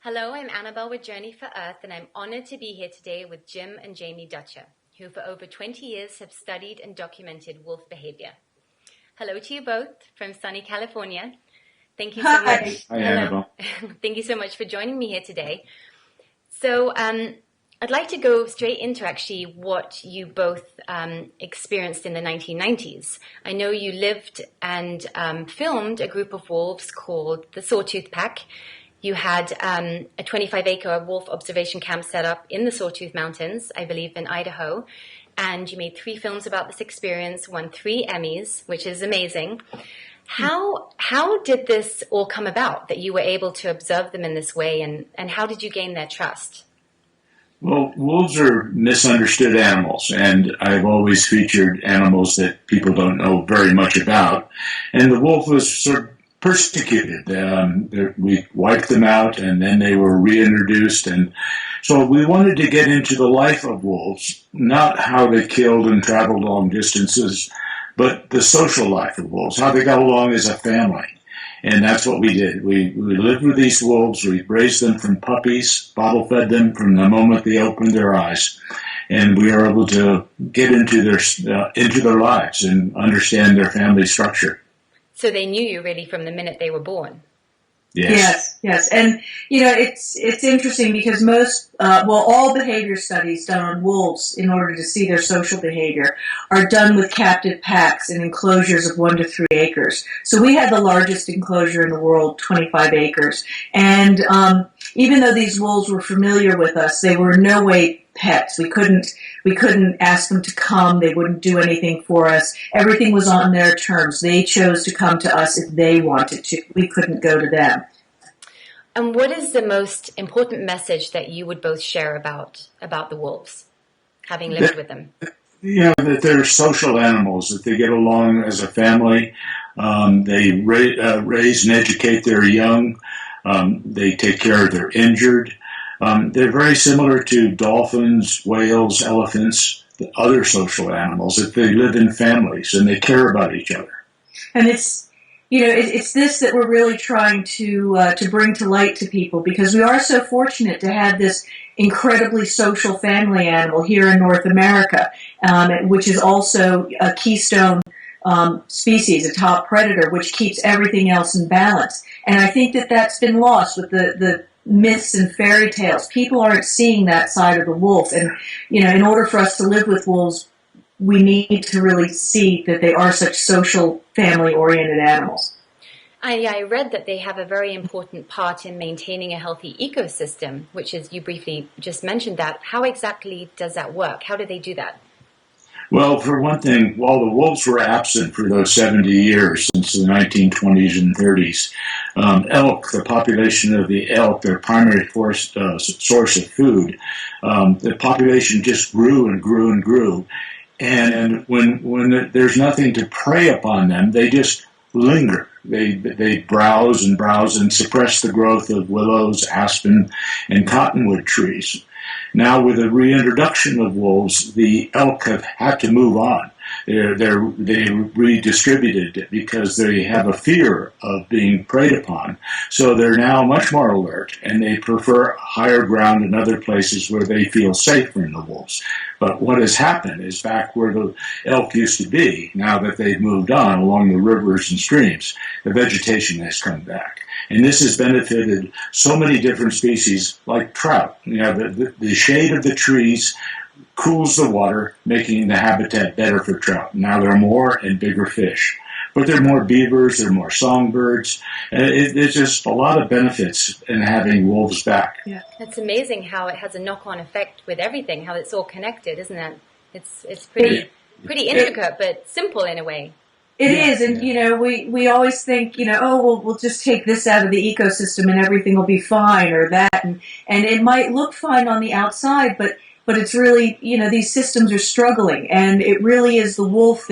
Hello, I'm Annabel with Journey for Earth, and I'm honored to be here today with Jim and Jamie Dutcher, who for over 20 years have studied and documented wolf behavior. Hello to you both from sunny California. Thank you so much. Hi, Annabel. Thank you so much for joining me here today. So I'd like to go straight into actually what you both experienced in the 1990s. I know you lived and filmed a group of wolves called the Sawtooth Pack. You had a 25-acre wolf observation camp set up in the Sawtooth Mountains, I believe in Idaho, and you made 3 films about this experience, won 3 Emmys, which is amazing. How did this all come about, that you were able to observe them in this way, and how did you gain their trust? Well, wolves are misunderstood animals, and I've always featured animals that people don't know very much about. And the wolf was sort of persecuted. We wiped them out, and then they were reintroduced. And so we wanted to get into the life of wolves, not how they killed and traveled long distances, but the social life of wolves, how they got along as a family. And that's what we did. We lived with these wolves. We raised them from puppies, bottle-fed them from the moment they opened their eyes. And we were able to get into their lives and understand their family structure. So they knew you really from the minute they were born. Yes. Yes. And, it's interesting because all behavior studies done on wolves in order to see their social behavior are done with captive packs in enclosures of 1 to 3 acres. So we had the largest enclosure in the world, 25 acres. And even though these wolves were familiar with us, they were in no way pets. We couldn't ask them to come. They wouldn't do anything for us. Everything was on their terms. They chose to come to us if they wanted to. We couldn't go to them. And what is the most important message that you would both share about the wolves, having lived with them? That they're social animals, that they get along as a family. They raise and educate their young. They take care of their injured. They're very similar to dolphins, whales, elephants, the other social animals, that they live in families and they care about each other. And it's this that we're really trying to bring to light to people, because we are so fortunate to have this incredibly social family animal here in North America, which is also a keystone species, a top predator, which keeps everything else in balance. And I think that that's been lost with the myths and fairy tales. People aren't seeing that side of the wolf. And, in order for us to live with wolves, we need to really see that they are such social, family-oriented animals. I read that they have a very important part in maintaining a healthy ecosystem, which is, you briefly just mentioned that. How exactly does that work? How do they do that? Well, for one thing, while the wolves were absent for those 70 years, since the 1920s and 30s, elk, the population of the elk, their primary source of food, the population just grew and grew and grew. And when there's nothing to prey upon them, they just linger. They browse and suppress the growth of willows, aspen, and cottonwood trees. Now, with the reintroduction of wolves, the elk have had to move on. They redistributed because they have a fear of being preyed upon. So they're now much more alert, and they prefer higher ground and other places where they feel safe from the wolves. But what has happened is back where the elk used to be, now that they've moved on along the rivers and streams, the vegetation has come back. And this has benefited so many different species, like trout. The shade of the trees cools the water, making the habitat better for trout. Now there are more and bigger fish. But there are more beavers, there are more songbirds. There's just a lot of benefits in having wolves back. Yeah, it's amazing how it has a knock-on effect with everything, how it's all connected, isn't it? It's pretty intricate, but simple in a way. It is, and we always think, we'll just take this out of the ecosystem and everything will be fine, or that, and it might look fine on the outside, but it's really, these systems are struggling, and it really is the wolf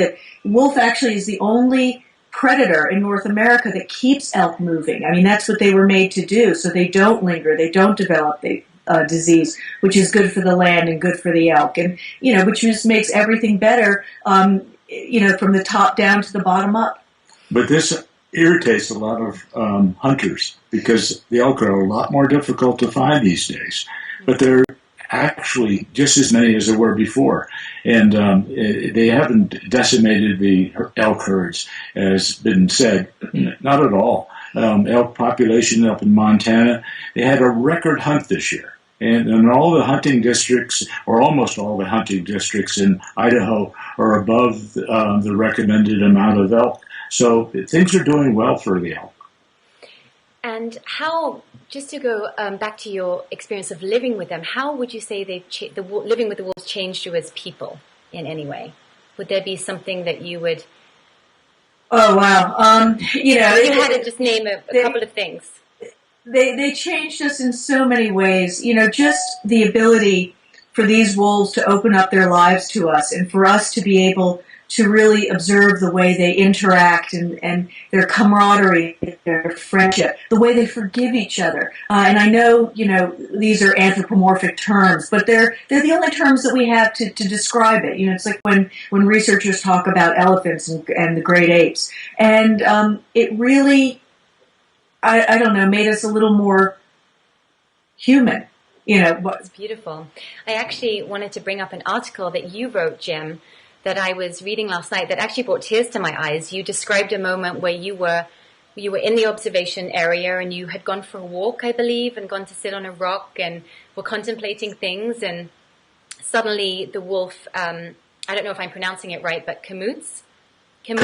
actually is the only predator in North America that keeps elk moving. I mean, that's what they were made to do, so they don't linger, they don't develop the disease, which is good for the land and good for the elk, and which just makes everything better. From the top down to the bottom up. But this irritates a lot of hunters because the elk are a lot more difficult to find these days. But they're actually just as many as there were before. And they haven't decimated the elk herds, as been said. Not at all. Elk population up in Montana, they had a record hunt this year. And in all the hunting districts, or almost all the hunting districts in Idaho, are above the recommended amount of elk. So things are doing well for the elk. And how, just to go back to your experience of living with them, how would you say living with the wolves changed you as people in any way? Would there be something that you would... Oh, wow. You know, if you had to just name a couple of things. They changed us in so many ways. You know, just the ability for these wolves to open up their lives to us and for us to be able to really observe the way they interact and their camaraderie, their friendship, the way they forgive each other. And I know, you know, these are anthropomorphic terms, but they're the only terms that we have to describe it. You know, it's like when researchers talk about elephants and the great apes. And it really, I don't know, made us a little more human. You know, it's beautiful. I actually wanted to bring up an article that you wrote, Jim, that I was reading last night that actually brought tears to my eyes. You described a moment where you were in the observation area and you had gone for a walk, I believe, and gone to sit on a rock and were contemplating things, and suddenly the wolf, I don't know if I'm pronouncing it right, but Kamots came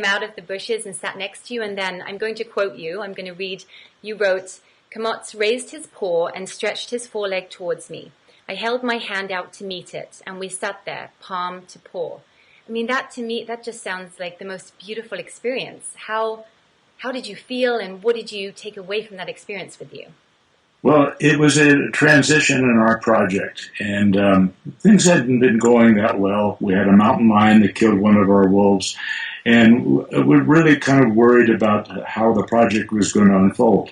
out of the bushes and sat next to you, and then I'm going to quote you. I'm going to read. You wrote, "Kamots raised his paw and stretched his foreleg towards me. I held my hand out to meet it, and we sat there, palm to paw." I mean, that to me, that just sounds like the most beautiful experience. How did you feel, and what did you take away from that experience with you? Well, it was a transition in our project, and things hadn't been going that well. We had a mountain lion that killed one of our wolves, and we were really kind of worried about how the project was going to unfold.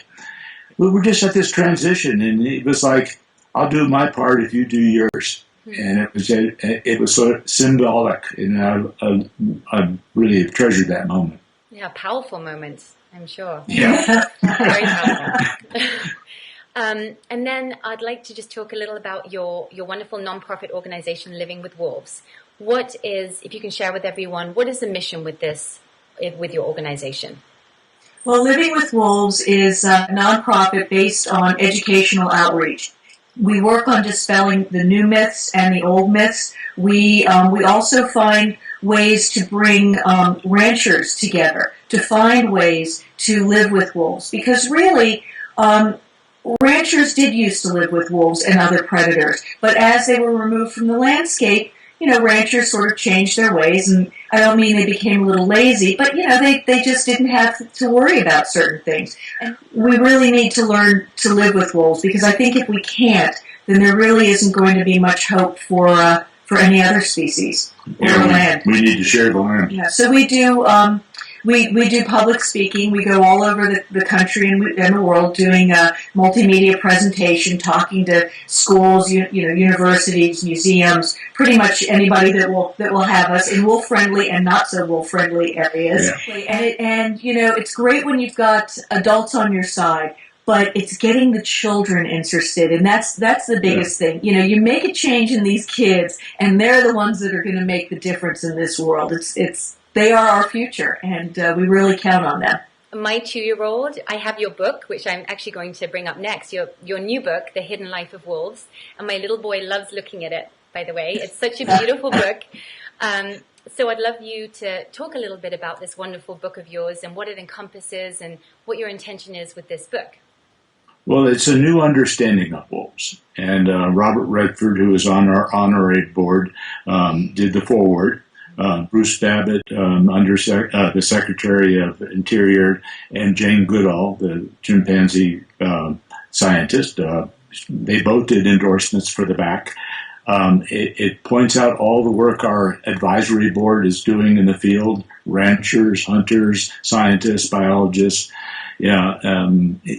We were just at this transition, and it was like, I'll do my part if you do yours. And it was sort of symbolic, and I really treasured that moment. Yeah, powerful moments, I'm sure. Yeah. Very powerful. And then I'd like to just talk a little about your wonderful nonprofit organization, Living with Wolves. What is, if you can share with everyone, what is the mission with this, with your organization? Well, Living with Wolves is a nonprofit based on educational outreach. We work on dispelling the new myths and the old myths. We also find ways to bring ranchers together to find ways to live with wolves, because really ranchers did used to live with wolves and other predators, but as they were removed from the landscape, you know, ranchers sort of changed their ways, and I don't mean they became a little lazy, but, you know, they just didn't have to worry about certain things. And we really need to learn to live with wolves, because I think if we can't, then there really isn't going to be much hope for any other species or land. We need to share the land. Yeah, so we do we do public speaking. We go all over the country and the world doing a multimedia presentation, talking to schools, universities, museums, pretty much anybody that will have us in wolf-friendly and not so wolf-friendly areas. Yeah. And it's great when you've got adults on your side, but it's getting the children interested, and that's the biggest thing. You know, you make a change in these kids, and they're the ones that are going to make the difference in this world. They are our future, and we really count on them. My 2-year-old, I have your book, which I'm actually going to bring up next, your new book, The Hidden Life of Wolves, and my little boy loves looking at it, by the way. It's such a beautiful book. So I'd love you to talk a little bit about this wonderful book of yours and what it encompasses and what your intention is with this book. Well, it's a new understanding of wolves. And Robert Redford, who is on our honorary board, did the foreword. Bruce Babbitt, the Secretary of Interior, and Jane Goodall, the chimpanzee scientist, they both did endorsements for the back. It points out all the work our advisory board is doing in the field, ranchers, hunters, scientists, biologists. Yeah,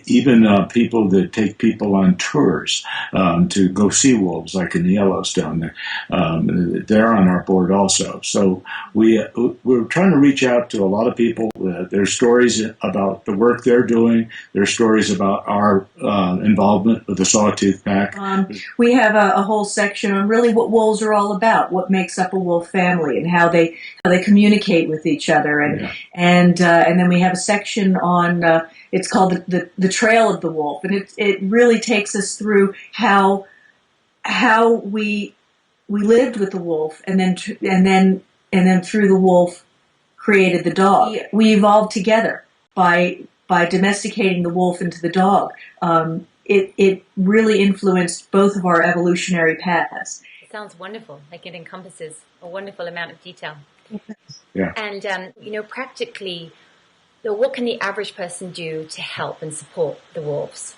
even people that take people on tours to go see wolves, like in the Yellowstone, they're on our board also. So we're trying to reach out to a lot of people. There's stories about the work they're doing. There's stories about our involvement with the Sawtooth Pack. We have a whole section on really what wolves are all about, what makes up a wolf family, and how they communicate with each other, and then we have a section on it's called the Trail of the Wolf, and it really takes us through how we lived with the wolf, and then through the wolf created the dog. We evolved together by domesticating the wolf into the dog. It really influenced both of our evolutionary paths. It sounds wonderful. Like it encompasses a wonderful amount of detail. Yeah. And, practically, what can the average person do to help and support the wolves?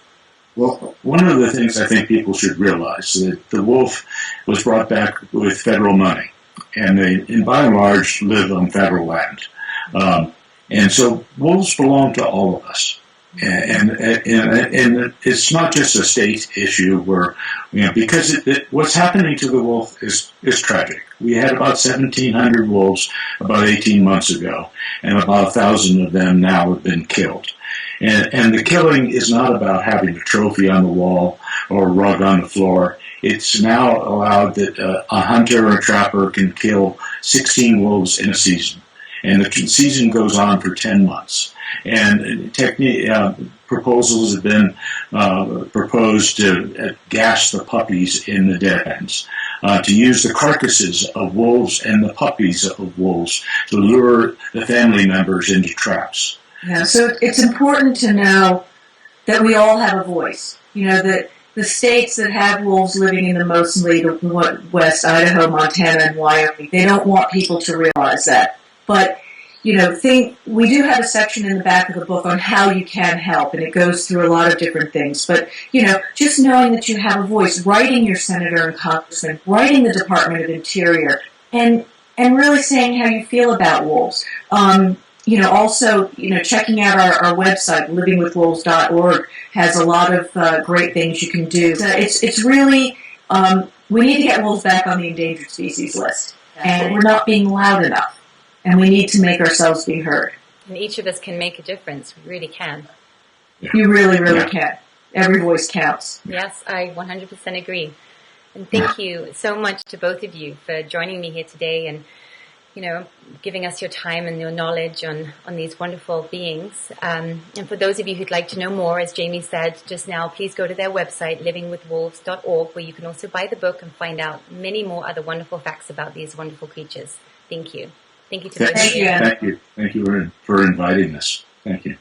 Well, one of the things I think people should realize is that the wolf was brought back with federal money, and they, by and large, live on federal land. And so wolves belong to all of us. And it's not just a state issue where, because what's happening to the wolf is tragic. We had about 1,700 wolves about 18 months ago, and about 1,000 of them now have been killed. And the killing is not about having a trophy on the wall or a rug on the floor. It's now allowed that a hunter or a trapper can kill 16 wolves in a season. And the season goes on for 10 months. And proposals have been proposed to gas the puppies in the dens, to use the carcasses of wolves and the puppies of wolves to lure the family members into traps. Yeah, so it's important to know that we all have a voice. That the states that have wolves living in mostly the West, Idaho, Montana, and Wyoming, they don't want people to realize that. But, we do have a section in the back of the book on how you can help, and it goes through a lot of different things. But, just knowing that you have a voice, writing your senator and congressman, writing the Department of Interior, and really saying how you feel about wolves. Also, checking out our website, livingwithwolves.org, has a lot of great things you can do. It's really, we need to get wolves back on the endangered species list. And we're not being loud enough. And we need to make ourselves be heard. And each of us can make a difference. We really can. Yeah. You really, really can. Every voice counts. Yes, I 100% agree. And thank you so much to both of you for joining me here today and, giving us your time and your knowledge on these wonderful beings. And for those of you who'd like to know more, as Jamie said just now, please go to their website, livingwithwolves.org, where you can also buy the book and find out many more other wonderful facts about these wonderful creatures. Thank you. Thank you to both of you. Thank you. Thank you for inviting us. Thank you.